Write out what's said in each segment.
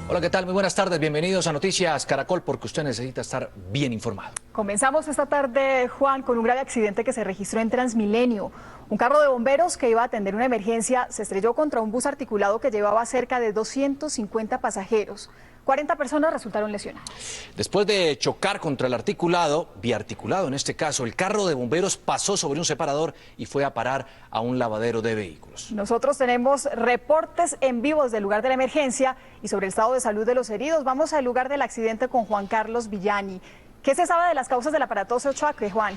Hola, ¿qué tal? Muy buenas tardes. Bienvenidos a Noticias Caracol, porque usted necesita estar bien informado. Comenzamos esta tarde, Juan, con un grave accidente que se registró en Transmilenio. Un carro de bomberos que iba a atender una emergencia se estrelló contra un bus articulado que llevaba cerca de 250 pasajeros. 40 personas resultaron lesionadas. Después de chocar contra el articulado, biarticulado en este caso, el carro de bomberos pasó sobre un separador y fue a parar a un lavadero de vehículos. Nosotros tenemos reportes en vivo desde el lugar de la emergencia y sobre el estado de salud de los heridos. Vamos al lugar del accidente con Juan Carlos Villani. ¿Qué se sabe de las causas del aparatoso choque, Juan?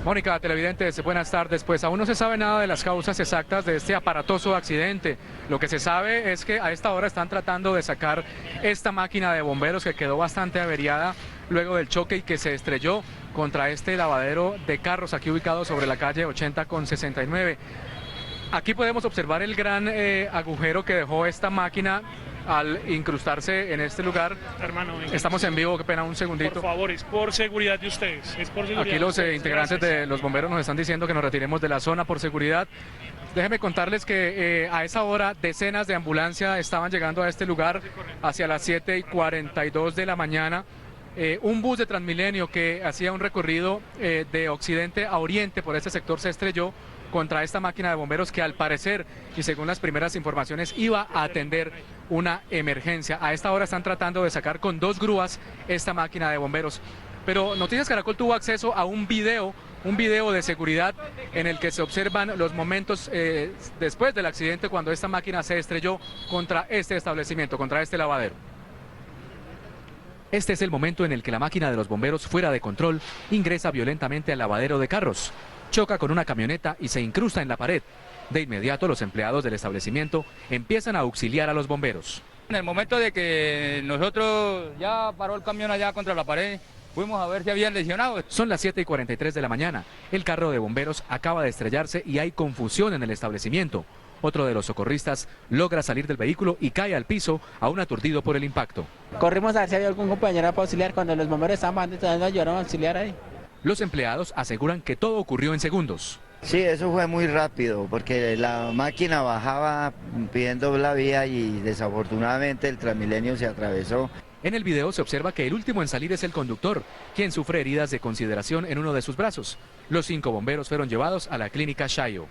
Mónica, televidentes, buenas tardes. Pues aún no se sabe nada de las causas exactas de este aparatoso accidente. Lo que se sabe es que a esta hora están tratando de sacar esta máquina de bomberos que quedó bastante averiada luego del choque y que se estrelló contra este lavadero de carros aquí ubicado sobre la calle 80 con 69. Aquí podemos observar el gran agujero que dejó esta máquina al incrustarse en este lugar. Hermano, estamos en vivo, qué pena, un segundito. Por favor, es por seguridad de ustedes. Es por seguridad Aquí los de ustedes. integrantes Gracias. de los bomberos nos están diciendo que nos retiremos de la zona por seguridad. Déjenme contarles que a esa hora decenas de ambulancias estaban llegando a este lugar hacia las 7:42 de la mañana. Un bus de Transmilenio que hacía un recorrido de occidente a oriente por este sector se estrelló contra esta máquina de bomberos que al parecer, y según las primeras informaciones, iba a atender una emergencia. A esta hora están tratando de sacar con 2 grúas esta máquina de bomberos. Pero Noticias Caracol tuvo acceso a un video de seguridad en el que se observan los momentos después del accidente cuando esta máquina se estrelló contra este establecimiento, contra este lavadero. Este es el momento en el que la máquina de los bomberos, fuera de control, ingresa violentamente al lavadero de carros. Choca con una camioneta y se incrusta en la pared. De inmediato, los empleados del establecimiento empiezan a auxiliar a los bomberos. En el momento de que nosotros ya paró el camión allá contra la pared, fuimos a ver si habían lesionados. Son las 7:43 de la mañana. El carro de bomberos acaba de estrellarse y hay confusión en el establecimiento. Otro de los socorristas logra salir del vehículo y cae al piso, aún aturdido por el impacto. Corrimos a ver si había algún compañero para auxiliar. Cuando los bomberos estaban bajando, nos ayudaron a auxiliar ahí. Los empleados aseguran que todo ocurrió en segundos. Sí, eso fue muy rápido, porque la máquina bajaba pidiendo la vía y desafortunadamente el Transmilenio se atravesó. En el video se observa que el último en salir es el conductor, quien sufre heridas de consideración en uno de sus brazos. Los 5 bomberos fueron llevados a la clínica Shayo.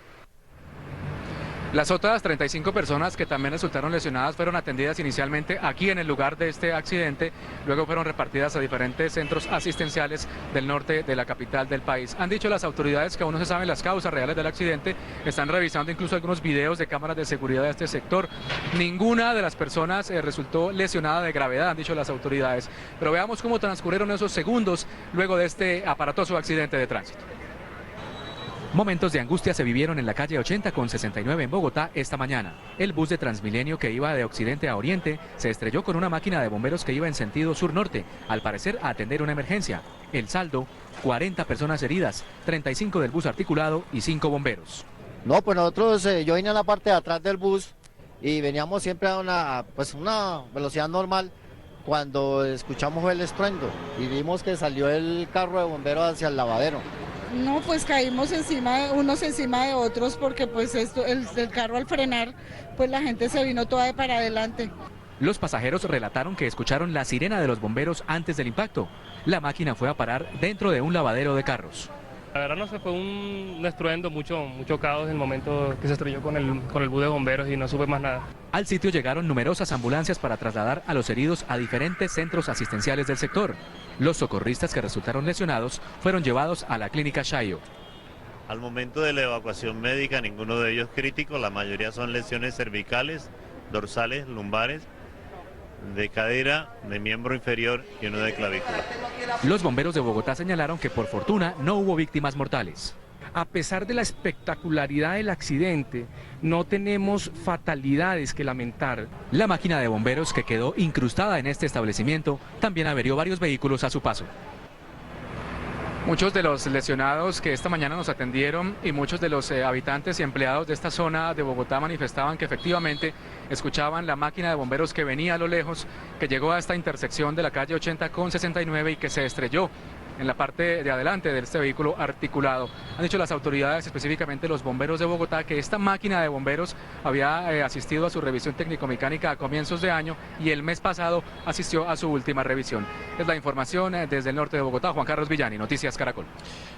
Las otras 35 personas que también resultaron lesionadas fueron atendidas inicialmente aquí en el lugar de este accidente, luego fueron repartidas a diferentes centros asistenciales del norte de la capital del país. Han dicho las autoridades que aún no se saben las causas reales del accidente, están revisando incluso algunos videos de cámaras de seguridad de este sector. Ninguna de las personas resultó lesionada de gravedad, han dicho las autoridades. Pero veamos cómo transcurrieron esos segundos luego de este aparatoso accidente de tránsito. Momentos de angustia se vivieron en la calle 80 con 69 en Bogotá esta mañana. El bus de Transmilenio que iba de occidente a oriente se estrelló con una máquina de bomberos que iba en sentido sur-norte, al parecer a atender una emergencia. El saldo, 40 personas heridas, 35 del bus articulado y 5 bomberos. No, pues nosotros, yo vine a la parte de atrás del bus y veníamos siempre a una velocidad normal cuando escuchamos el estruendo y vimos que salió el carro de bomberos hacia el lavadero. No, pues caímos unos encima de otros porque pues el carro al frenar, pues la gente se vino toda para adelante. Los pasajeros relataron que escucharon la sirena de los bomberos antes del impacto. La máquina fue a parar dentro de un lavadero de carros. La verdad no se fue un estruendo, mucho caos en el momento que se estrelló con el bus de bomberos y no supe más nada. Al sitio llegaron numerosas ambulancias para trasladar a los heridos a diferentes centros asistenciales del sector. Los socorristas que resultaron lesionados fueron llevados a la clínica Shayo. Al momento de la evacuación médica, ninguno de ellos crítico, la mayoría son lesiones cervicales, dorsales, lumbares, de cadera, de miembro inferior y uno de clavícula. Los bomberos de Bogotá señalaron que por fortuna no hubo víctimas mortales. A pesar de la espectacularidad del accidente, no tenemos fatalidades que lamentar. La máquina de bomberos que quedó incrustada en este establecimiento también averió varios vehículos a su paso. Muchos de los lesionados que esta mañana nos atendieron y muchos de los habitantes y empleados de esta zona de Bogotá manifestaban que efectivamente escuchaban la máquina de bomberos que venía a lo lejos, que llegó a esta intersección de la calle 80 con 69 y que se estrelló en la parte de adelante de este vehículo articulado. Han dicho las autoridades, específicamente los bomberos de Bogotá, que esta máquina de bomberos había asistido a su revisión técnico-mecánica a comienzos de año y el mes pasado asistió a su última revisión. Es la información desde el norte de Bogotá. Juan Carlos Villani, Noticias Caracol.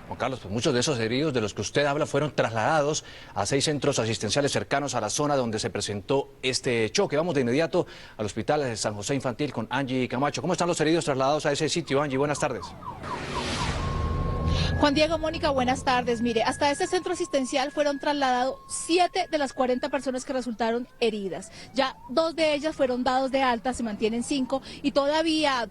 Juan Carlos, pues muchos de esos heridos de los que usted habla fueron trasladados a 6 centros asistenciales cercanos a la zona donde se presentó este choque. Vamos de inmediato al Hospital de San José Infantil con Angie Camacho. ¿Cómo están los heridos trasladados a ese sitio, Angie? Buenas tardes. Juan Diego, Mónica, buenas tardes. Mire, hasta este centro asistencial fueron trasladados 7 de las 40 personas que resultaron heridas. Ya 2 de ellas fueron dados de alta, se mantienen 5 y todavía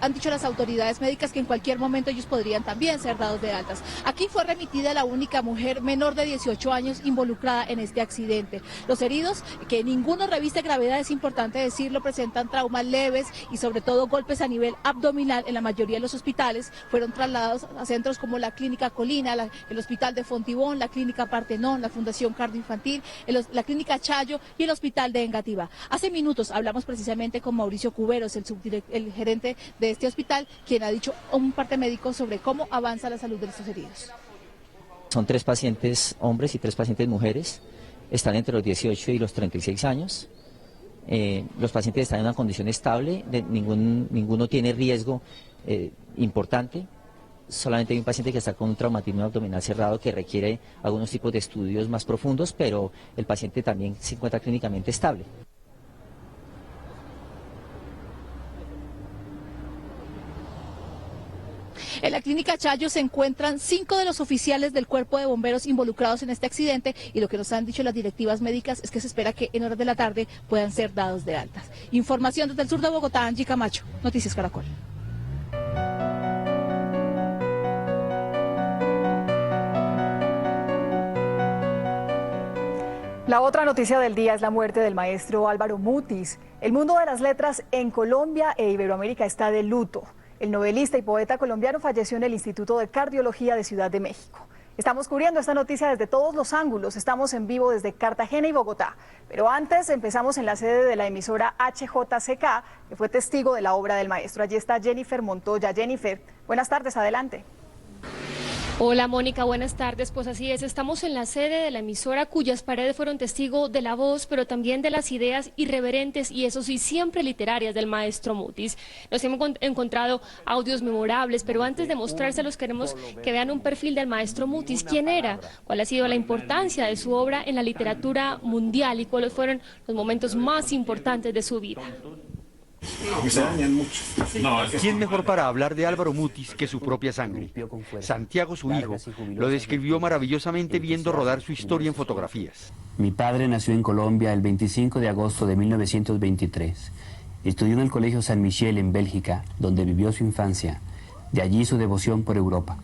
han dicho las autoridades médicas que en cualquier momento ellos podrían también ser dados de altas. Aquí fue remitida la única mujer menor de 18 años involucrada en este accidente. Los heridos, que ninguno reviste gravedad, es importante decirlo, presentan traumas leves y sobre todo golpes a nivel abdominal en la mayoría de los hospitales. Fueron trasladados a centros como la Clínica Colina, el Hospital de Fontibón, la Clínica Partenón, la Fundación Cardioinfantil, la Clínica Chayo y el Hospital de Engativá. Hace minutos hablamos precisamente con Mauricio Cuberos, el gerente de este hospital, quien ha dicho un parte médico sobre cómo avanza la salud de estos heridos. Son 3 pacientes hombres y 3 pacientes mujeres, están entre los 18 y los 36 años. Los pacientes están en una condición estable, ninguno tiene riesgo importante. Solamente hay un paciente que está con un traumatismo abdominal cerrado que requiere algunos tipos de estudios más profundos, pero el paciente también se encuentra clínicamente estable. En la Clínica Chayo se encuentran 5 de los oficiales del Cuerpo de Bomberos involucrados en este accidente y lo que nos han dicho las directivas médicas es que se espera que en horas de la tarde puedan ser dados de altas. Información desde el sur de Bogotá, Angie Camacho, Noticias Caracol. La otra noticia del día es la muerte del maestro Álvaro Mutis. El mundo de las letras en Colombia e Iberoamérica está de luto. El novelista y poeta colombiano falleció en el Instituto de Cardiología de Ciudad de México. Estamos cubriendo esta noticia desde todos los ángulos. Estamos en vivo desde Cartagena y Bogotá. Pero antes empezamos en la sede de la emisora HJCK, que fue testigo de la obra del maestro. Allí está Jennifer Montoya. Jennifer, buenas tardes, adelante. Hola Mónica, buenas tardes. Pues así es, estamos en la sede de la emisora cuyas paredes fueron testigo de la voz, pero también de las ideas irreverentes y eso sí, siempre literarias del maestro Mutis. Nos hemos encontrado audios memorables, pero antes de mostrárselos queremos que vean un perfil del maestro Mutis. ¿Quién era? ¿Cuál ha sido la importancia de su obra en la literatura mundial y cuáles fueron los momentos más importantes de su vida? ¿Quién mejor para hablar de Álvaro Mutis que su propia sangre? Santiago, su hijo, lo describió maravillosamente viendo rodar su historia en fotografías. Mi padre nació en Colombia el 25 de agosto de 1923. Estudió en el Colegio San Michel en Bélgica, donde vivió su infancia. De allí su devoción por Europa.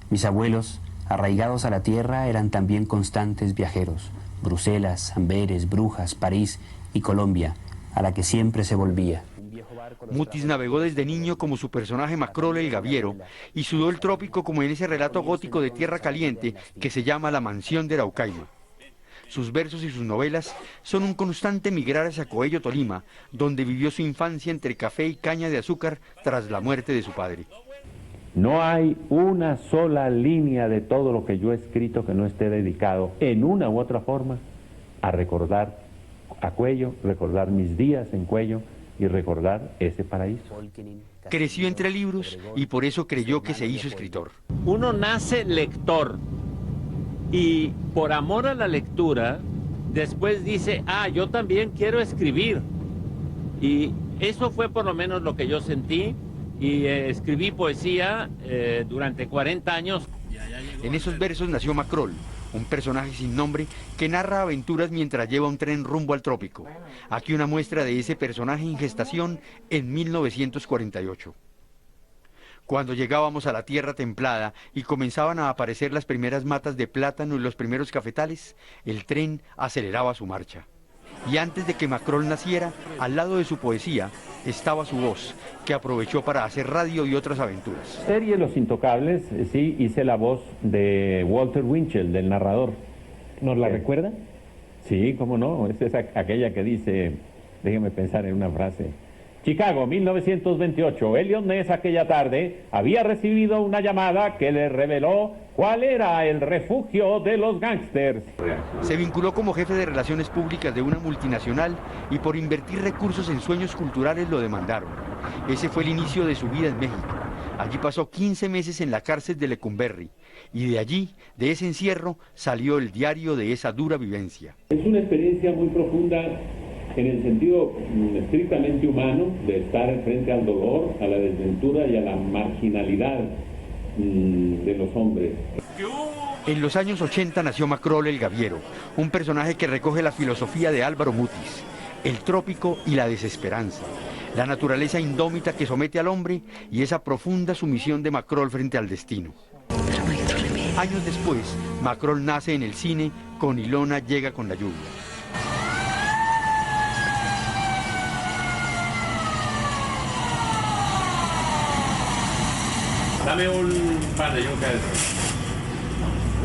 Mis abuelos, arraigados a la tierra, eran también constantes viajeros. Bruselas, Amberes, Brujas, París y Colombia, a la que siempre se volvía. Mutis navegó desde niño como su personaje Macrol el Gaviero y sudó el trópico como en ese relato gótico de Tierra Caliente que se llama La Mansión de Araucaima. Sus versos y sus novelas son un constante migrar hacia Coello, Tolima, donde vivió su infancia entre café y caña de azúcar tras la muerte de su padre. No hay una sola línea de todo lo que yo he escrito que no esté dedicado en una u otra forma a recordar a Cuello, recordar mis días en Cuello y recordar ese paraíso. Creció entre libros y por eso creyó que se hizo escritor. Uno nace lector y por amor a la lectura después dice, yo también quiero escribir. Y eso fue por lo menos lo que yo sentí y escribí poesía durante 40 años. En esos versos nació Macrol, un personaje sin nombre que narra aventuras mientras lleva un tren rumbo al trópico. Aquí una muestra de ese personaje en gestación en 1948. Cuando llegábamos a la tierra templada y comenzaban a aparecer las primeras matas de plátano y los primeros cafetales, el tren aceleraba su marcha. Y antes de que Macrol naciera, al lado de su poesía, estaba su voz, que aprovechó para hacer radio y otras aventuras. Serie Los Intocables, sí, hice la voz de Walter Winchell, del narrador. ¿Nos la recuerda? Sí, cómo no, es aquella que dice, déjeme pensar en una frase, Chicago, 1928. Elliot Ness aquella tarde había recibido una llamada que le reveló cuál era el refugio de los gángsters. Se vinculó como jefe de relaciones públicas de una multinacional y por invertir recursos en sueños culturales lo demandaron. Ese fue el inicio de su vida en México. Allí pasó 15 meses en la cárcel de Lecumberri y de allí, de ese encierro, salió el diario de esa dura vivencia. Es una experiencia muy profunda en el sentido estrictamente humano de estar frente al dolor, a la desventura y a la marginalidad de los hombres. En los años 80 nació Macrol el Gaviero, un personaje que recoge la filosofía de Álvaro Mutis, el trópico y la desesperanza, la naturaleza indómita que somete al hombre y esa profunda sumisión de Macrol frente al destino. Años después, Macrol nace en el cine con Ilona llega con la lluvia. Dame un par de yucas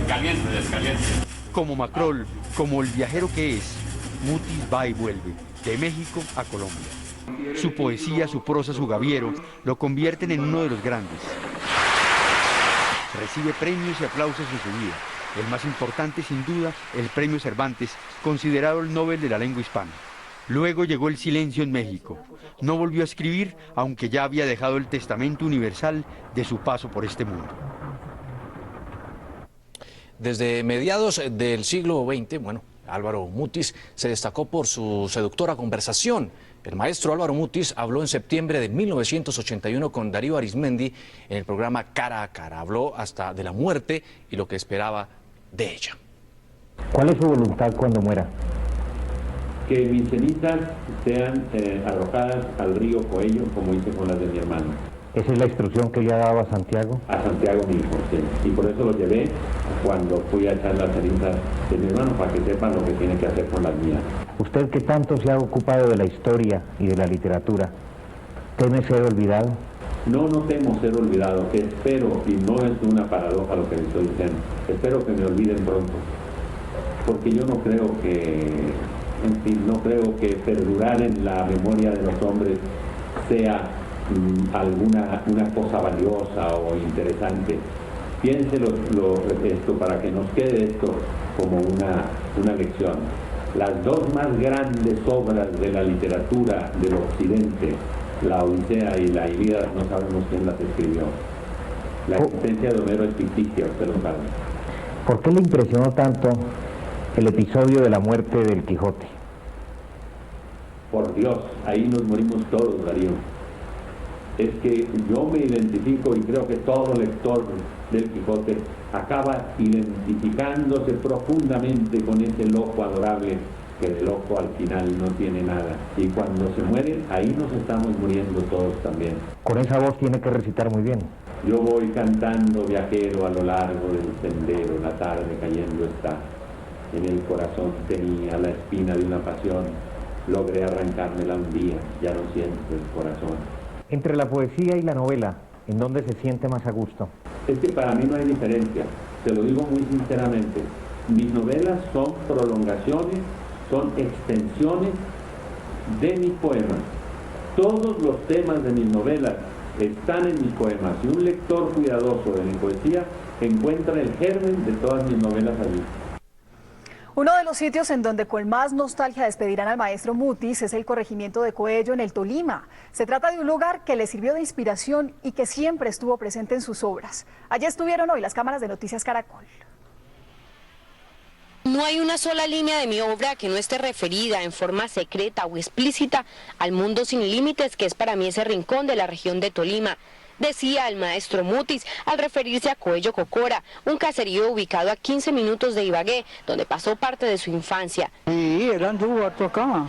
caliente, descaliente. Como Macrol, como el viajero que es, Mutis va y vuelve, de México a Colombia. Su poesía, su prosa, su gaviero, lo convierten en uno de los grandes. Recibe premios y aplausos en su vida. El más importante, sin duda, el Premio Cervantes, considerado el Nobel de la lengua hispana. Luego llegó el silencio en México. No volvió a escribir, aunque ya había dejado el testamento universal de su paso por este mundo. Desde mediados del siglo XX, Álvaro Mutis se destacó por su seductora conversación. El maestro Álvaro Mutis habló en septiembre de 1981 con Darío Arizmendi en el programa Cara a Cara. Habló hasta de la muerte y lo que esperaba de ella. ¿Cuál es su voluntad cuando muera? Que mis cenizas sean arrojadas al río Coello, como hice con las de mi hermano. ¿Esa es la instrucción que le ha dado a Santiago? A Santiago mi hijo, sí. Y por eso lo llevé cuando fui a echar las cenizas de mi hermano, para que sepan lo que tiene que hacer con las mías. Usted que tanto se ha ocupado de la historia y de la literatura, ¿teme ser olvidado? No, no temo ser olvidado. Espero, y no es una paradoja lo que le estoy diciendo, espero que me olviden pronto. Porque yo no creo que... En fin, no creo que perdurar en la memoria de los hombres sea una cosa valiosa o interesante. Piénselo esto para que nos quede esto como una lección. Las dos más grandes obras de la literatura del occidente, la Odisea y la Ilíada, no sabemos quién las escribió. La existencia de Homero es ficticia, usted lo sabe. ¿Por qué le impresionó tanto el episodio de la muerte del Quijote? Por Dios, ahí nos morimos todos, Darío. Es que yo me identifico y creo que todo lector del Quijote acaba identificándose profundamente con ese loco adorable, que el loco al final no tiene nada. Y cuando se mueren, ahí nos estamos muriendo todos también. Con esa voz tiene que recitar muy bien. Yo voy cantando viajero a lo largo del sendero, la tarde cayendo está. En el corazón tenía la espina de una pasión, logré arrancármela un día, ya no siento el corazón. Entre la poesía y la novela, ¿en dónde se siente más a gusto? Es que para mí no hay diferencia, te lo digo muy sinceramente. Mis novelas son prolongaciones, son extensiones de mis poemas. Todos los temas de mis novelas están en mis poemas y un lector cuidadoso de mi poesía encuentra el germen de todas mis novelas allí. Uno de los sitios en donde con más nostalgia despedirán al maestro Mutis es el corregimiento de Coello en el Tolima. Se trata de un lugar que le sirvió de inspiración y que siempre estuvo presente en sus obras. Allí estuvieron hoy las cámaras de Noticias Caracol. No hay una sola línea de mi obra que no esté referida en forma secreta o explícita al mundo sin límites que es para mí ese rincón de la región de Tolima. Decía el maestro Mutis al referirse a Coello Cocora, un caserío ubicado a 15 minutos de Ibagué, donde pasó parte de su infancia. Sí, él anduvo harto acá.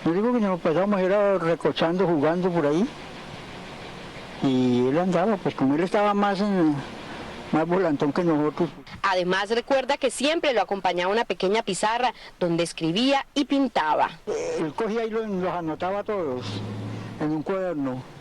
Yo digo que nos pasamos, era recochando, jugando por ahí. Y él andaba, pues como él estaba más volantón que nosotros. Además recuerda que siempre lo acompañaba una pequeña pizarra donde escribía y pintaba. Él cogía y los anotaba todos en un cuaderno.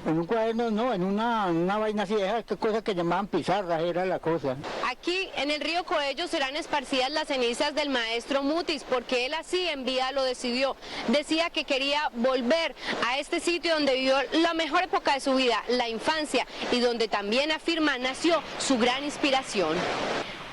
En un cuaderno no, en una vaina así, esa cosa que llamaban pizarras era la cosa. Aquí, en el río Coello, serán esparcidas las cenizas del maestro Mutis, porque él así en vida lo decidió. Decía que quería volver a este sitio donde vivió la mejor época de su vida, la infancia, y donde también afirma nació su gran inspiración.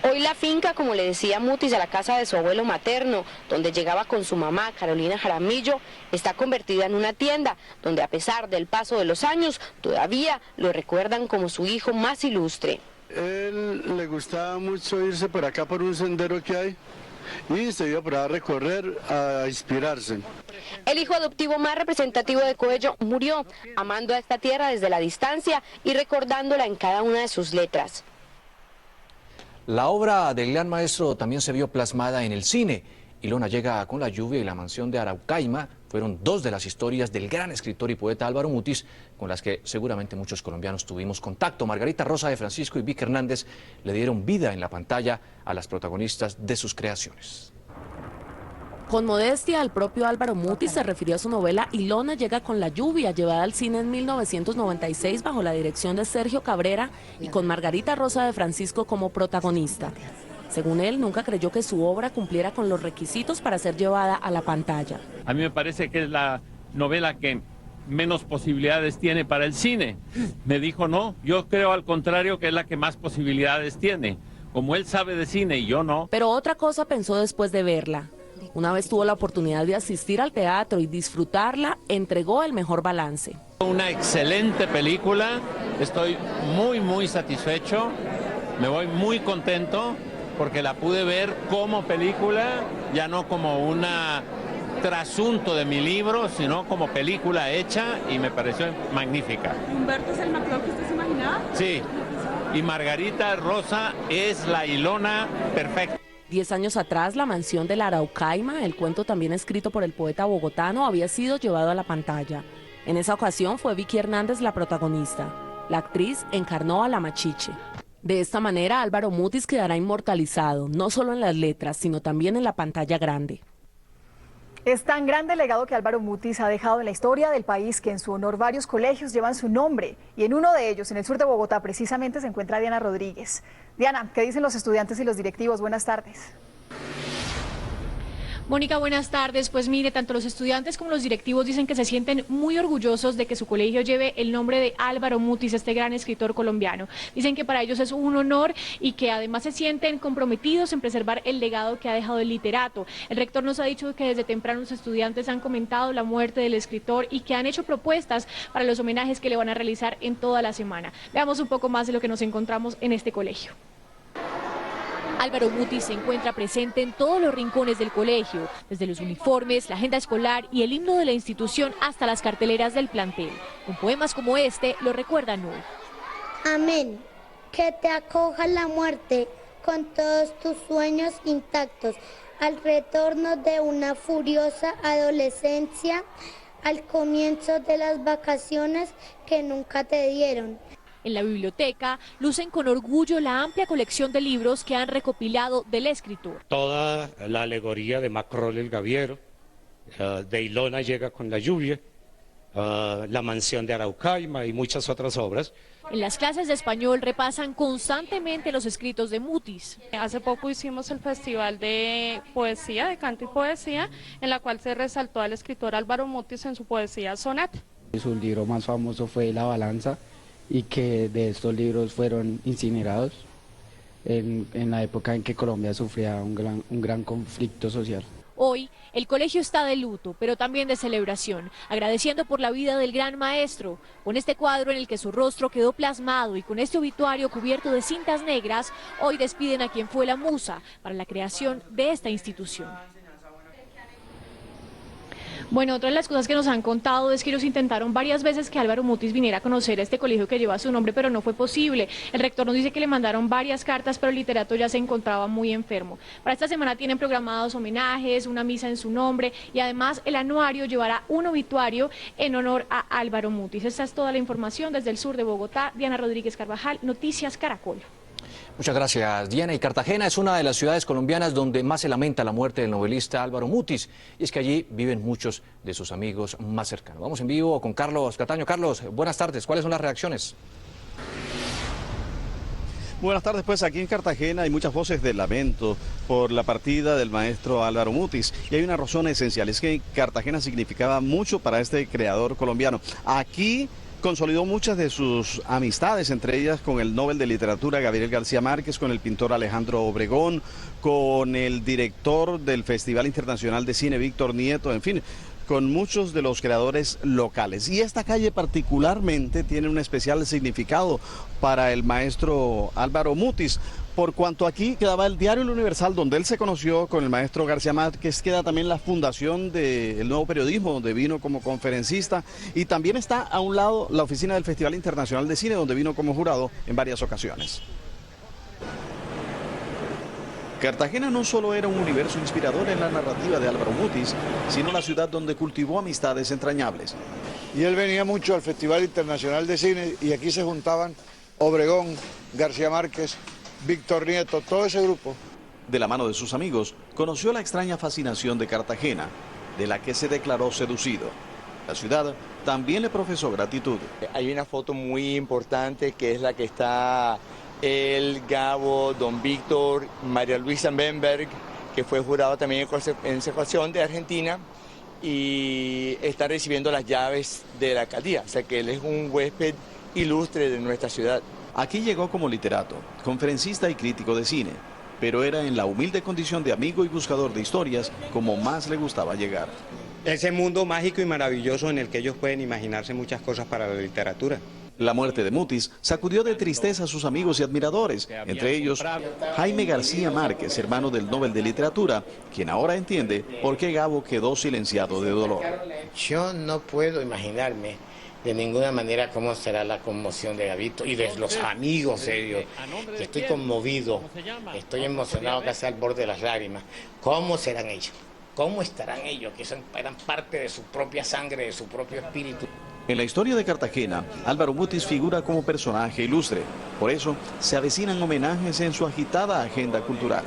Hoy la finca, como le decía Mutis, a la casa de su abuelo materno, donde llegaba con su mamá, Carolina Jaramillo, está convertida en una tienda, donde a pesar del paso de los años, todavía lo recuerdan como su hijo más ilustre. Él le gustaba mucho irse por acá por un sendero que hay y se iba por ahí a recorrer, a inspirarse. El hijo adoptivo más representativo de Coello murió, amando a esta tierra desde la distancia y recordándola en cada una de sus letras. La obra del gran maestro también se vio plasmada en el cine. Ilona llega con la lluvia y la mansión de Araucaima fueron dos de las historias del gran escritor y poeta Álvaro Mutis, con las que seguramente muchos colombianos tuvimos contacto. Margarita Rosa de Francisco y Vicky Hernández le dieron vida en la pantalla a las protagonistas de sus creaciones. Con modestia, el propio Álvaro Mutis se refirió a su novela Ilona llega con la lluvia, llevada al cine en 1996 bajo la dirección de Sergio Cabrera y con Margarita Rosa de Francisco como protagonista. Según él, nunca creyó que su obra cumpliera con los requisitos para ser llevada a la pantalla. A mí me parece que es la novela que menos posibilidades tiene para el cine. Me dijo no, yo creo al contrario que es la que más posibilidades tiene. Como él sabe de cine y yo no. Pero otra cosa pensó después de verla. Una vez tuvo la oportunidad de asistir al teatro y disfrutarla, entregó el mejor balance. Una excelente película, estoy muy satisfecho, me voy muy contento porque la pude ver como película, ya no como un trasunto de mi libro, sino como película hecha y me pareció magnífica. ¿Humberto es el Macron que usted se imaginaba? Sí, y Margarita Rosa es la Ilona perfecta. 10 años atrás, La mansión de la Araucaima, el cuento también escrito por el poeta bogotano, había sido llevado a la pantalla. En esa ocasión fue Vicky Hernández la protagonista. La actriz encarnó a la Machiche. De esta manera, Álvaro Mutis quedará inmortalizado, no solo en las letras, sino también en la pantalla grande. Es tan grande el legado que Álvaro Mutis ha dejado en la historia del país que en su honor varios colegios llevan su nombre y en uno de ellos, en el sur de Bogotá, precisamente se encuentra Diana Rodríguez. Diana, ¿qué dicen los estudiantes y los directivos? Buenas tardes. Mónica, buenas tardes. Pues mire, tanto los estudiantes como los directivos dicen que se sienten muy orgullosos de que su colegio lleve el nombre de Álvaro Mutis, este gran escritor colombiano. Dicen que para ellos es un honor y que además se sienten comprometidos en preservar el legado que ha dejado el literato. El rector nos ha dicho que desde temprano los estudiantes han comentado la muerte del escritor y que han hecho propuestas para los homenajes que le van a realizar en toda la semana. Veamos un poco más de lo que nos encontramos en este colegio. Álvaro Mutis se encuentra presente en todos los rincones del colegio, desde los uniformes, la agenda escolar y el himno de la institución hasta las carteleras del plantel. Con poemas como este lo recuerdan hoy. Amén. Que te acoja la muerte con todos tus sueños intactos, al retorno de una furiosa adolescencia, al comienzo de las vacaciones que nunca te dieron. En la biblioteca lucen con orgullo la amplia colección de libros que han recopilado del escritor. Toda la alegoría de Macrol el Gaviero, de Ilona llega con la lluvia, La mansión de Araucaima y muchas otras obras. En las clases de español repasan constantemente los escritos de Mutis. Hace poco hicimos el festival de poesía, de canto y poesía, en la cual se resaltó al escritor Álvaro Mutis en su poesía Sonata. Su libro más famoso fue La balanza, y que de estos libros fueron incinerados en la época en que Colombia sufría un gran conflicto social. Hoy el colegio está de luto, pero también de celebración, agradeciendo por la vida del gran maestro. Con este cuadro en el que su rostro quedó plasmado y con este obituario cubierto de cintas negras, hoy despiden a quien fue la musa para la creación de esta institución. Bueno, otra de las cosas que nos han contado es que ellos intentaron varias veces que Álvaro Mutis viniera a conocer este colegio que lleva su nombre, pero no fue posible. El rector nos dice que le mandaron varias cartas, pero el literato ya se encontraba muy enfermo. Para esta semana tienen programados homenajes, una misa en su nombre y además el anuario llevará un obituario en honor a Álvaro Mutis. Esta es toda la información desde el sur de Bogotá. Diana Rodríguez Carvajal, Noticias Caracol. Muchas gracias, Diana. Y Cartagena es una de las ciudades colombianas donde más se lamenta la muerte del novelista Álvaro Mutis. Y es que allí viven muchos de sus amigos más cercanos. Vamos en vivo con Carlos Cataño. Carlos, buenas tardes. ¿Cuáles son las reacciones? Buenas tardes, pues aquí en Cartagena hay muchas voces de lamento por la partida del maestro Álvaro Mutis y hay una razón esencial, es que Cartagena significaba mucho para este creador colombiano. Aquí consolidó muchas de sus amistades, entre ellas con el Nobel de Literatura Gabriel García Márquez, con el pintor Alejandro Obregón, con el director del Festival Internacional de Cine Víctor Nieto, en fin, con muchos de los creadores locales. Y esta calle particularmente tiene un especial significado para el maestro Álvaro Mutis, por cuanto aquí quedaba el diario El Universal, donde él se conoció con el maestro García Márquez, queda también la fundación del Nuevo Periodismo, donde vino como conferencista, y también está a un lado la oficina del Festival Internacional de Cine, donde vino como jurado en varias ocasiones. Cartagena no solo era un universo inspirador en la narrativa de Álvaro Mutis, sino la ciudad donde cultivó amistades entrañables. Y él venía mucho al Festival Internacional de Cine y aquí se juntaban Obregón, García Márquez, Víctor Nieto, todo ese grupo. De la mano de sus amigos, conoció la extraña fascinación de Cartagena, de la que se declaró seducido. La ciudad también le profesó gratitud. Hay una foto muy importante que es la que está el Gabo, Don Víctor, María Luisa Benberg, que fue jurado también en esa ocasión de Argentina y está recibiendo las llaves de la alcaldía, o sea que él es un huésped ilustre de nuestra ciudad. Aquí llegó como literato, conferencista y crítico de cine, pero era en la humilde condición de amigo y buscador de historias como más le gustaba llegar. Ese mundo mágico y maravilloso en el que ellos pueden imaginarse muchas cosas para la literatura. La muerte de Mutis sacudió de tristeza a sus amigos y admiradores, entre ellos Jaime García Márquez, hermano del Nobel de Literatura, quien ahora entiende por qué Gabo quedó silenciado de dolor. Yo no puedo imaginarme de ninguna manera cómo será la conmoción de Gabito y de los amigos de ellos. Estoy conmovido, estoy emocionado casi al borde de las lágrimas. ¿Cómo serán ellos? ¿Cómo estarán ellos, que eran parte de su propia sangre, de su propio espíritu? En la historia de Cartagena, Álvaro Mutis figura como personaje ilustre. Por eso, se avecinan homenajes en su agitada agenda cultural.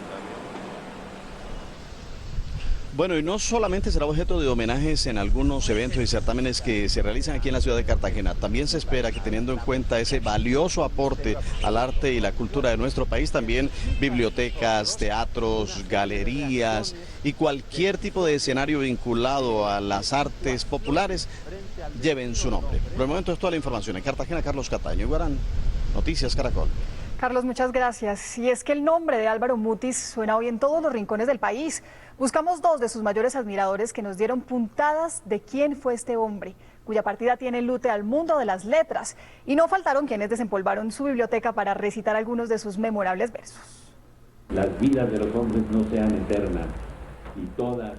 Bueno, y no solamente será objeto de homenajes en algunos eventos y certámenes que se realizan aquí en la ciudad de Cartagena. También se espera que, teniendo en cuenta ese valioso aporte al arte y la cultura de nuestro país, también bibliotecas, teatros, galerías y cualquier tipo de escenario vinculado a las artes populares lleven su nombre. Por el momento es toda la información. En Cartagena, Carlos Cataño, Guarán, Noticias Caracol. Carlos, muchas gracias. Y es que el nombre de Álvaro Mutis suena hoy en todos los rincones del país. Buscamos dos de sus mayores admiradores que nos dieron puntadas de quién fue este hombre, cuya partida tiene enlute al mundo de las letras. Y no faltaron quienes desempolvaron su biblioteca para recitar algunos de sus memorables versos. Las vidas de los hombres no sean eternas.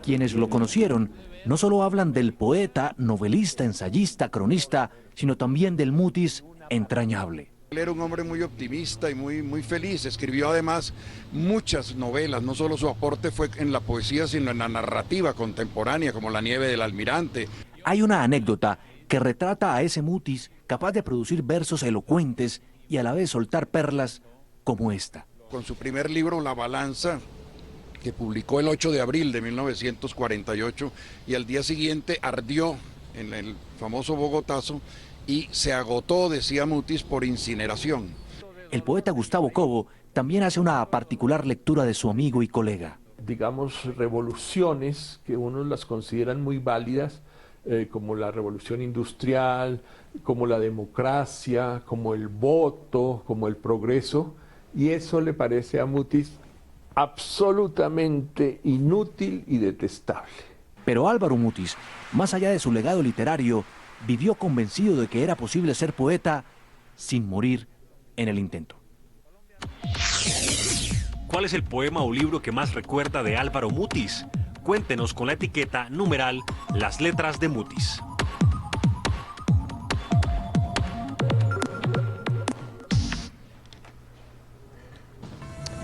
Quienes lo conocieron no solo hablan del poeta, novelista, ensayista, cronista, sino también del Mutis entrañable. Él era un hombre muy optimista y muy feliz, escribió además muchas novelas, no solo su aporte fue en la poesía, sino en la narrativa contemporánea, como La nieve del almirante. Hay una anécdota que retrata a ese Mutis capaz de producir versos elocuentes y a la vez soltar perlas como esta. Con su primer libro, La balanza, que publicó el 8 de abril de 1948, y al día siguiente ardió en el famoso Bogotazo, y se agotó, decía Mutis, por incineración. El poeta Gustavo Cobo también hace una particular lectura de su amigo y colega. Digamos, revoluciones que unos las consideran muy válidas, como la revolución industrial, como la democracia, como el voto, como el progreso, y eso le parece a Mutis absolutamente inútil y detestable. Pero Álvaro Mutis, más allá de su legado literario, vivió convencido de que era posible ser poeta sin morir en el intento. ¿Cuál es el poema o libro que más recuerda de Álvaro Mutis? Cuéntenos con la etiqueta numeral Las Letras de Mutis.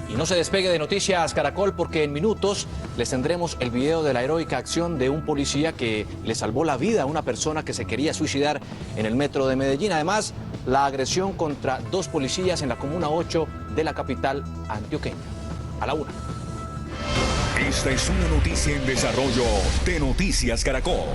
Y no se despegue de Noticias Caracol, porque en minutos les tendremos el video de la heroica acción de un policía que le salvó la vida a una persona que se quería suicidar en el metro de Medellín. Además, la agresión contra dos policías en la Comuna 8 de la capital antioqueña. A la 1. Esta es una noticia en desarrollo de Noticias Caracol.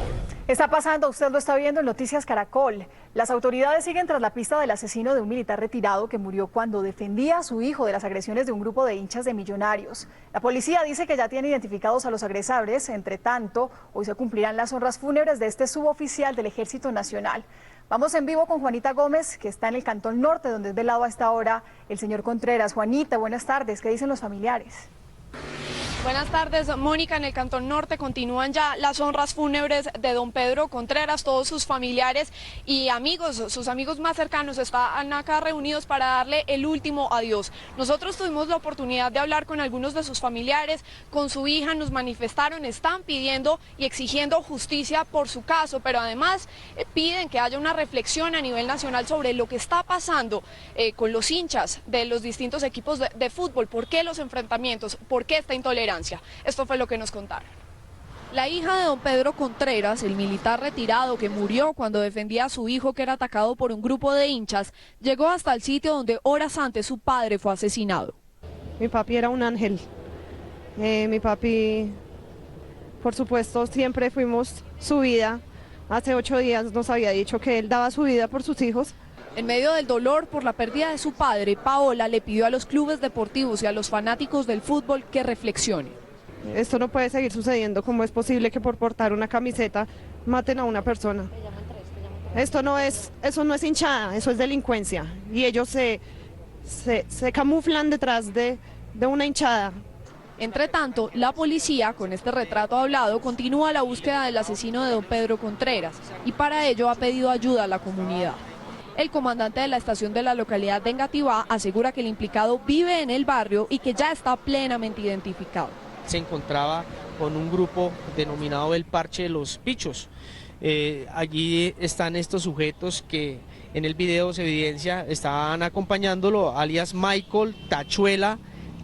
Está pasando, usted lo está viendo en Noticias Caracol. Las autoridades siguen tras la pista del asesino de un militar retirado que murió cuando defendía a su hijo de las agresiones de un grupo de hinchas de Millonarios. La policía dice que ya tiene identificados a los agresores. Entre tanto, hoy se cumplirán las honras fúnebres de este suboficial del Ejército Nacional. Vamos en vivo con Juanita Gómez, que está en el Cantón Norte, donde es velado a esta hora el señor Contreras. Juanita, buenas tardes. ¿Qué dicen los familiares? Buenas tardes, Mónica. En el Cantón Norte continúan ya las honras fúnebres de don Pedro Contreras. Todos sus familiares y amigos, sus amigos más cercanos, están acá reunidos para darle el último adiós. Nosotros tuvimos la oportunidad de hablar con algunos de sus familiares, con su hija, nos manifestaron, están pidiendo y exigiendo justicia por su caso, pero además piden que haya una reflexión a nivel nacional sobre lo que está pasando con los hinchas de los distintos equipos de fútbol. ¿Por qué los enfrentamientos? ¿Por qué esta intolerancia? Esto fue lo que nos contaron. La hija de don Pedro Contreras, el militar retirado que murió cuando defendía a su hijo que era atacado por un grupo de hinchas, llegó hasta el sitio donde horas antes su padre fue asesinado. Mi papi era un ángel. Mi papi, por supuesto, siempre fuimos su vida. Hace 8 días nos había dicho que él daba su vida por sus hijos. En medio del dolor por la pérdida de su padre, Paola le pidió a los clubes deportivos y a los fanáticos del fútbol que reflexionen. Esto no puede seguir sucediendo. ¿Cómo es posible que por portar una camiseta maten a una persona? Eso no es hinchada, eso es delincuencia. Y ellos se camuflan detrás de una hinchada. Entre tanto, la policía, con este retrato hablado, continúa la búsqueda del asesino de don Pedro Contreras y para ello ha pedido ayuda a la comunidad. El comandante de la estación de la localidad de Engativá asegura que el implicado vive en el barrio y que ya está plenamente identificado. Se encontraba con un grupo denominado el Parche de los Pichos. Allí están estos sujetos que en el video se evidencia, estaban acompañándolo, alias Michael, Tachuela,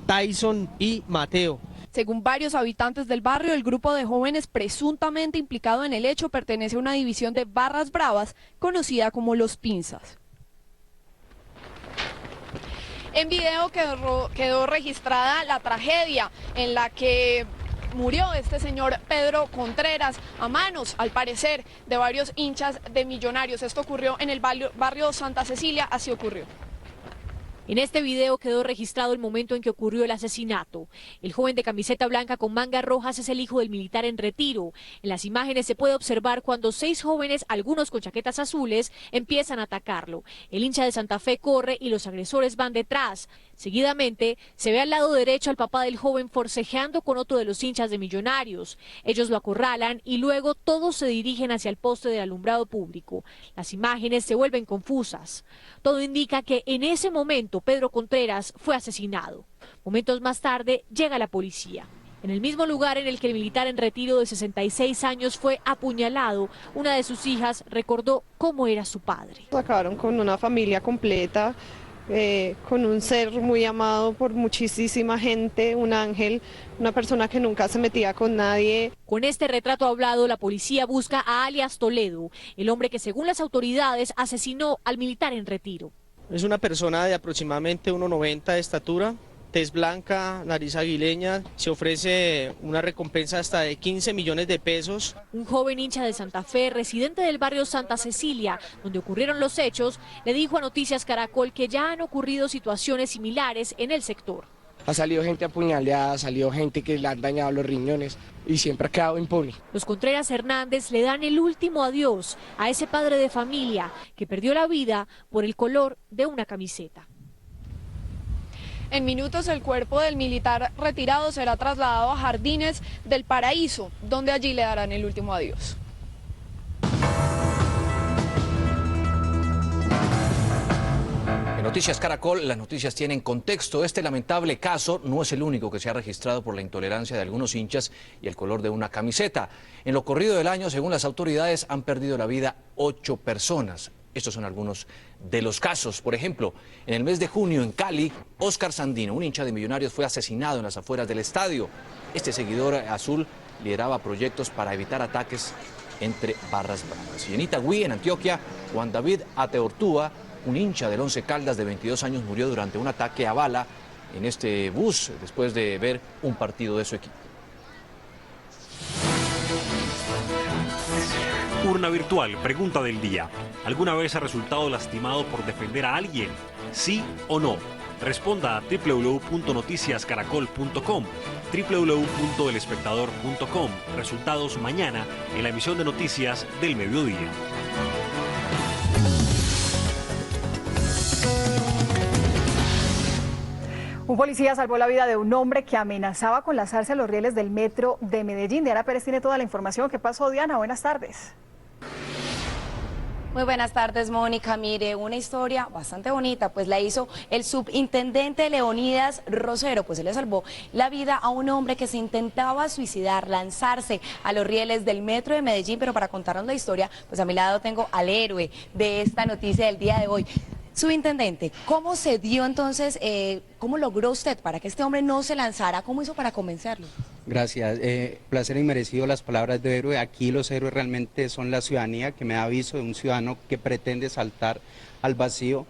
Tyson y Mateo. Según varios habitantes del barrio, el grupo de jóvenes presuntamente implicado en el hecho pertenece a una división de barras bravas conocida como Los Pinzas. En video quedó registrada la tragedia en la que murió este señor Pedro Contreras a manos, al parecer, de varios hinchas de Millonarios. Esto ocurrió en el barrio Santa Cecilia, así ocurrió. En este video quedó registrado el momento en que ocurrió el asesinato. El joven de camiseta blanca con mangas rojas es el hijo del militar en retiro. En las imágenes se puede observar cuando 6 jóvenes, algunos con chaquetas azules, empiezan a atacarlo. El hincha de Santa Fe corre y los agresores van detrás. Seguidamente se ve al lado derecho al papá del joven forcejeando con otro de los hinchas de Millonarios. Ellos lo acorralan y luego todos se dirigen hacia el poste del alumbrado público. Las imágenes se vuelven confusas. Todo indica que en ese momento Pedro Contreras fue asesinado. Momentos más tarde llega la policía. En el mismo lugar en el que el militar en retiro de 66 años fue apuñalado, una de sus hijas recordó cómo era su padre. Acabaron con una familia completa, con un ser muy amado por muchísima gente, un ángel, una persona que nunca se metía con nadie. Con este retrato hablado, la policía busca a alias Toledo, el hombre que según las autoridades asesinó al militar en retiro. Es una persona de aproximadamente 1,90 de estatura, tez blanca, nariz aguileña. Se ofrece una recompensa hasta de 15 millones de pesos. Un joven hincha de Santa Fe, residente del barrio Santa Cecilia, donde ocurrieron los hechos, le dijo a Noticias Caracol que ya han ocurrido situaciones similares en el sector. Ha salido gente apuñaleada, ha salido gente que le han dañado los riñones y siempre ha quedado impune. Los Contreras Hernández le dan el último adiós a ese padre de familia que perdió la vida por el color de una camiseta. En minutos el cuerpo del militar retirado será trasladado a Jardines del Paraíso, donde allí le darán el último adiós. En Noticias Caracol, las noticias tienen contexto. Este lamentable caso no es el único que se ha registrado por la intolerancia de algunos hinchas y el color de una camiseta. En lo corrido del año, según las autoridades, han perdido la vida 8 personas. Estos son algunos de los casos. Por ejemplo, en el mes de junio en Cali, Oscar Sandino, un hincha de Millonarios, fue asesinado en las afueras del estadio. Este seguidor azul lideraba proyectos para evitar ataques entre barras bravas. Y en Itagüí, en Antioquia, Juan David Ateortúa, un hincha del Once Caldas de 22 años, murió durante un ataque a bala en este bus después de ver un partido de su equipo. Urna virtual, pregunta del día. ¿Alguna vez ha resultado lastimado por defender a alguien? ¿Sí o no? Responda a www.noticiascaracol.com, www.elespectador.com. Resultados mañana en la emisión de Noticias del Mediodía. Un policía salvó la vida de un hombre que amenazaba con lanzarse a los rieles del metro de Medellín. Diana Pérez tiene toda la información. ¿Qué pasó, Diana? Buenas tardes. Muy buenas tardes, Mónica. Mire, una historia bastante bonita, pues la hizo el subintendente Leonidas Rosero, pues él le salvó la vida a un hombre que se intentaba suicidar, lanzarse a los rieles del metro de Medellín, pero para contarnos la historia, pues a mi lado tengo al héroe de esta noticia del día de hoy. Subintendente, ¿cómo se dio entonces, cómo logró usted para que este hombre no se lanzara? ¿Cómo hizo para convencerlo? Gracias, placer inmerecido las palabras de héroe. Aquí los héroes realmente son la ciudadanía que me da aviso de un ciudadano que pretende saltar al vacío.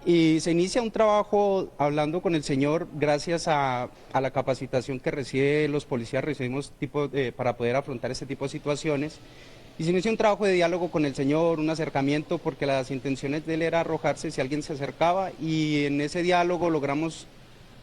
Y se inicia un trabajo hablando con el señor, gracias a la capacitación que recibe los policías, recibimos para poder afrontar este tipo de situaciones. Y se inició un trabajo de diálogo con el señor, un acercamiento, porque las intenciones de él era arrojarse si alguien se acercaba, y en ese diálogo logramos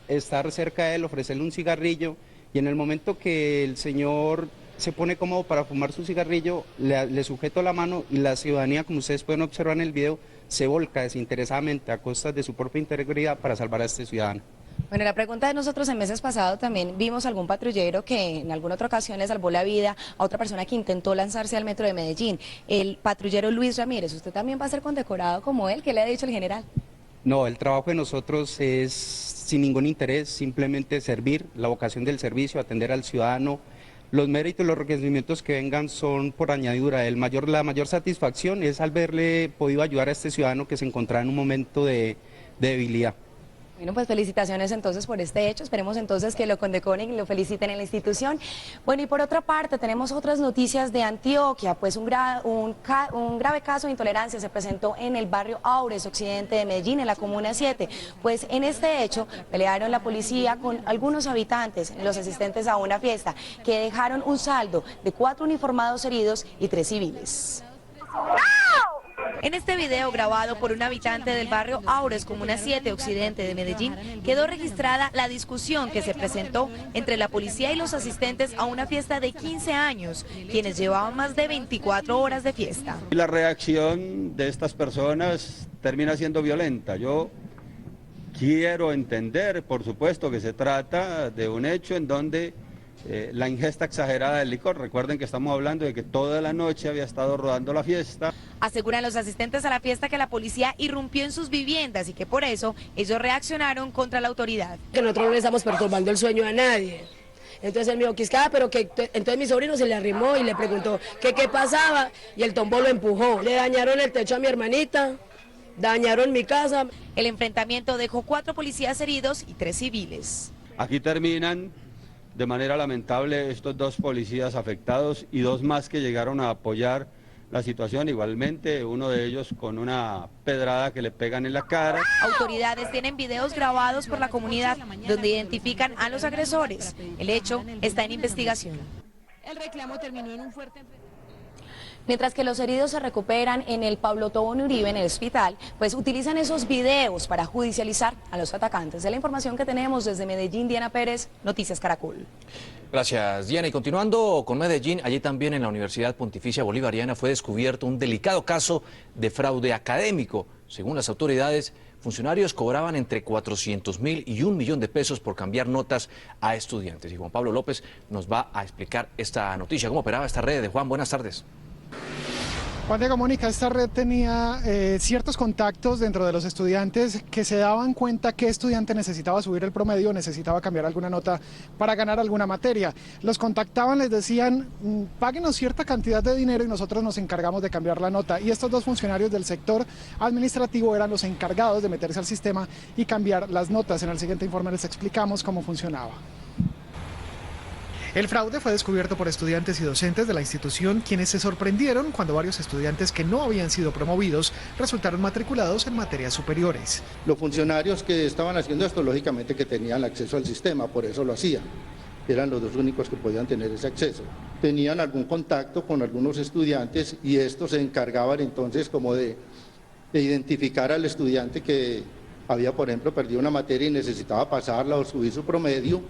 estar cerca de él, ofrecerle un cigarrillo, y en el momento que el señor se pone cómodo para fumar su cigarrillo, le sujeto la mano, y la ciudadanía, como ustedes pueden observar en el video, se volca desinteresadamente a costas de su propia integridad para salvar a este ciudadano. Bueno, la pregunta de nosotros en meses pasados también vimos algún patrullero que en alguna otra ocasión le salvó la vida a otra persona que intentó lanzarse al metro de Medellín. El patrullero Luis Ramírez, ¿usted también va a ser condecorado como él? ¿Qué le ha dicho el general? No, el trabajo de nosotros es sin ningún interés, simplemente servir, la vocación del servicio, atender al ciudadano. Los méritos y los reconocimientos que vengan son por añadidura. La mayor satisfacción es al verle podido ayudar a este ciudadano que se encontraba en un momento de debilidad. Bueno, pues felicitaciones entonces por este hecho, esperemos entonces que lo condecoren y lo feliciten en la institución. Bueno, y por otra parte tenemos otras noticias de Antioquia, pues un grave caso de intolerancia se presentó en el barrio Aures, occidente de Medellín, en la Comuna 7. Pues en este hecho pelearon la policía con algunos habitantes, los asistentes a una fiesta, que dejaron un saldo de 4 uniformados heridos y 3 civiles. En este video grabado por un habitante del barrio Aures, Comuna 7, occidente de Medellín, quedó registrada la discusión que se presentó entre la policía y los asistentes a una fiesta de 15 años, quienes llevaban más de 24 horas de fiesta. La reacción de estas personas termina siendo violenta. Yo quiero entender, por supuesto, que se trata de un hecho en donde la ingesta exagerada del licor. Recuerden que estamos hablando de que toda la noche había estado rodando la fiesta. Aseguran los asistentes a la fiesta que la policía irrumpió en sus viviendas y que por eso ellos reaccionaron contra la autoridad. Que nosotros no le estamos perturbando el sueño a nadie. Entonces él me dijo, Quiscada, pero que entonces mi sobrino se le arrimó y le preguntó que qué pasaba y el tombo lo empujó. Le dañaron el techo a mi hermanita, dañaron mi casa. El enfrentamiento dejó 4 policías heridos y 3 civiles. Aquí terminan de manera lamentable estos 2 policías afectados y 2 más que llegaron a apoyar la situación, igualmente uno de ellos con una pedrada que le pegan en la cara. Autoridades tienen videos grabados por la comunidad donde identifican a los agresores. El hecho está en investigación. El reclamo terminó en un fuerte... Mientras que los heridos se recuperan en el Pablo Tobón Uribe, en el hospital, pues utilizan esos videos para judicializar a los atacantes. De la información que tenemos desde Medellín, Diana Pérez, Noticias Caracol. Gracias, Diana. Y continuando con Medellín, allí también en la Universidad Pontificia Bolivariana fue descubierto un delicado caso de fraude académico. Según las autoridades, funcionarios cobraban entre 400.000 y 1 millón de pesos por cambiar notas a estudiantes. Y Juan Pablo López nos va a explicar esta noticia. ¿Cómo operaba esta red? Juan, buenas tardes. Juan Diego, Mónica, esta red tenía ciertos contactos dentro de los estudiantes que se daban cuenta que estudiante necesitaba subir el promedio, necesitaba cambiar alguna nota para ganar alguna materia. Los contactaban, les decían, páguenos cierta cantidad de dinero y nosotros nos encargamos de cambiar la nota. Y estos 2 funcionarios del sector administrativo eran los encargados de meterse al sistema y cambiar las notas. En el siguiente informe les explicamos cómo funcionaba. El fraude fue descubierto por estudiantes y docentes de la institución, quienes se sorprendieron cuando varios estudiantes que no habían sido promovidos resultaron matriculados en materias superiores. Los funcionarios que estaban haciendo esto, lógicamente que tenían acceso al sistema, por eso lo hacían. eran los dos únicos que podían tener ese acceso. Tenían algún contacto con algunos estudiantes y estos se encargaban entonces como de identificar al estudiante que había, por ejemplo, perdido una materia y necesitaba pasarla o subir su promedio.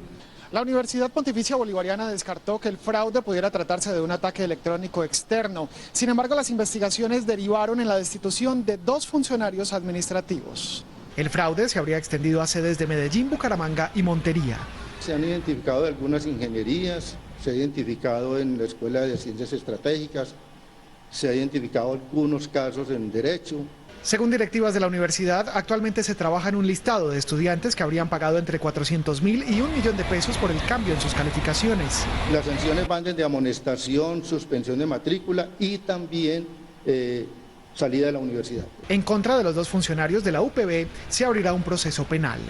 La Universidad Pontificia Bolivariana descartó que el fraude pudiera tratarse de un ataque electrónico externo. Sin embargo, las investigaciones derivaron en la destitución de 2 funcionarios administrativos. El fraude se habría extendido a sedes de Medellín, Bucaramanga y Montería. Se han identificado algunas ingenierías, se ha identificado en la Escuela de Ciencias Estratégicas, se ha identificado algunos casos en Derecho. Según directivas de la universidad, actualmente se trabaja en un listado de estudiantes que habrían pagado entre 400.000 y 1 millón de pesos por el cambio en sus calificaciones. Las sanciones van desde amonestación, suspensión de matrícula y también salida de la universidad. En contra de los 2 funcionarios de la UPB se abrirá un proceso penal.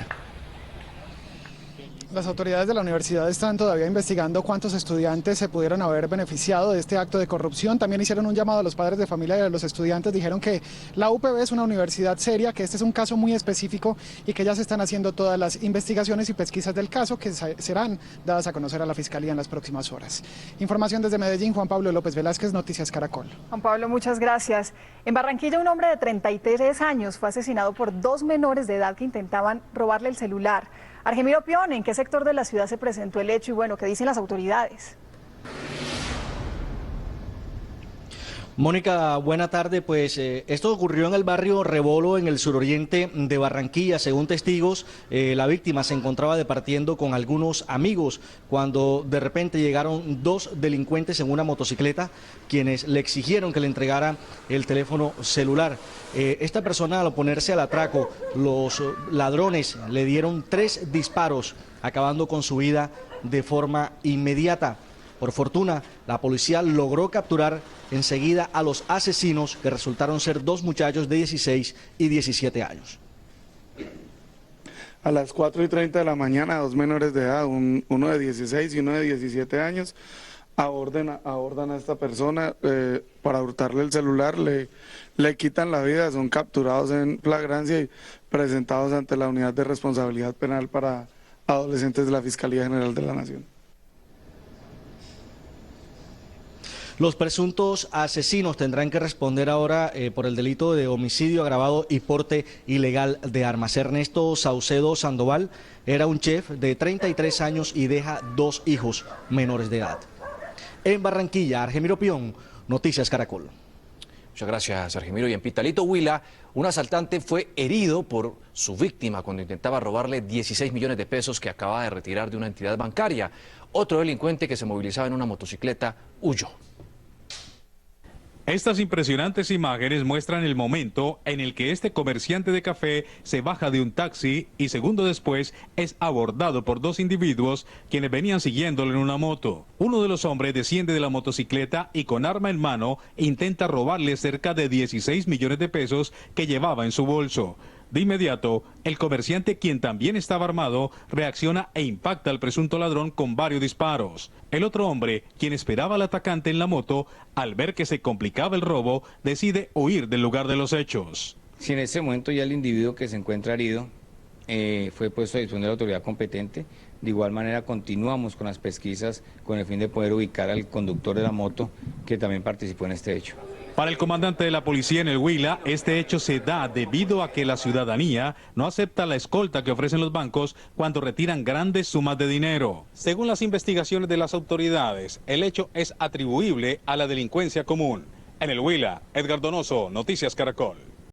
Las autoridades de la universidad están todavía investigando cuántos estudiantes se pudieron haber beneficiado de este acto de corrupción. También hicieron un llamado a los padres de familia y a los estudiantes. Dijeron que la UPB es una universidad seria, que este es un caso muy específico y que ya se están haciendo todas las investigaciones y pesquisas del caso que serán dadas a conocer a la Fiscalía en las próximas horas. Información desde Medellín, Juan Pablo López Velázquez, Noticias Caracol. Juan Pablo, muchas gracias. En Barranquilla, un hombre de 33 años fue asesinado por 2 menores de edad que intentaban robarle el celular. Argemiro Pion, ¿en qué sector de la ciudad se presentó el hecho y bueno, qué dicen las autoridades? Mónica, buena tarde. Pues esto ocurrió en el barrio Rebolo, en el suroriente de Barranquilla. Según testigos, la víctima se encontraba departiendo con algunos amigos cuando de repente llegaron 2 delincuentes en una motocicleta, quienes le exigieron que le entregara el teléfono celular. Esta persona, al oponerse al atraco, los ladrones le dieron 3 disparos, acabando con su vida de forma inmediata. Por fortuna, la policía logró capturar enseguida a los asesinos, que resultaron ser 2 muchachos de 16 y 17 años. A las 4:30 de la mañana, 2 menores de edad, uno de 16 y uno de 17 años, abordan a esta persona para hurtarle el celular, le quitan la vida, son capturados en flagrancia y presentados ante la Unidad de Responsabilidad Penal para Adolescentes de la Fiscalía General de la Nación. Los presuntos asesinos tendrán que responder ahora por el delito de homicidio agravado y porte ilegal de armas. Ernesto Saucedo Sandoval era un chef de 33 años y deja 2 hijos menores de edad. En Barranquilla, Argemiro Pion, Noticias Caracol. Muchas gracias, Argemiro. Y en Pitalito, Huila, un asaltante fue herido por su víctima cuando intentaba robarle 16 millones de pesos que acababa de retirar de una entidad bancaria. Otro delincuente que se movilizaba en una motocicleta huyó. Estas impresionantes imágenes muestran el momento en el que este comerciante de café se baja de un taxi y segundo después es abordado por 2 individuos quienes venían siguiéndolo en una moto. Uno de los hombres desciende de la motocicleta y con arma en mano intenta robarle cerca de 16 millones de pesos que llevaba en su bolso. De inmediato, el comerciante, quien también estaba armado, reacciona e impacta al presunto ladrón con varios disparos. El otro hombre, quien esperaba al atacante en la moto, al ver que se complicaba el robo, decide huir del lugar de los hechos. Si en ese momento ya el individuo que se encuentra herido fue puesto a disposición de la autoridad competente, de igual manera continuamos con las pesquisas con el fin de poder ubicar al conductor de la moto que también participó en este hecho. Para el comandante de la policía en el Huila, este hecho se da debido a que la ciudadanía no acepta la escolta que ofrecen los bancos cuando retiran grandes sumas de dinero. Según las investigaciones de las autoridades, el hecho es atribuible a la delincuencia común. En el Huila, Edgar Donoso, Noticias Caracol.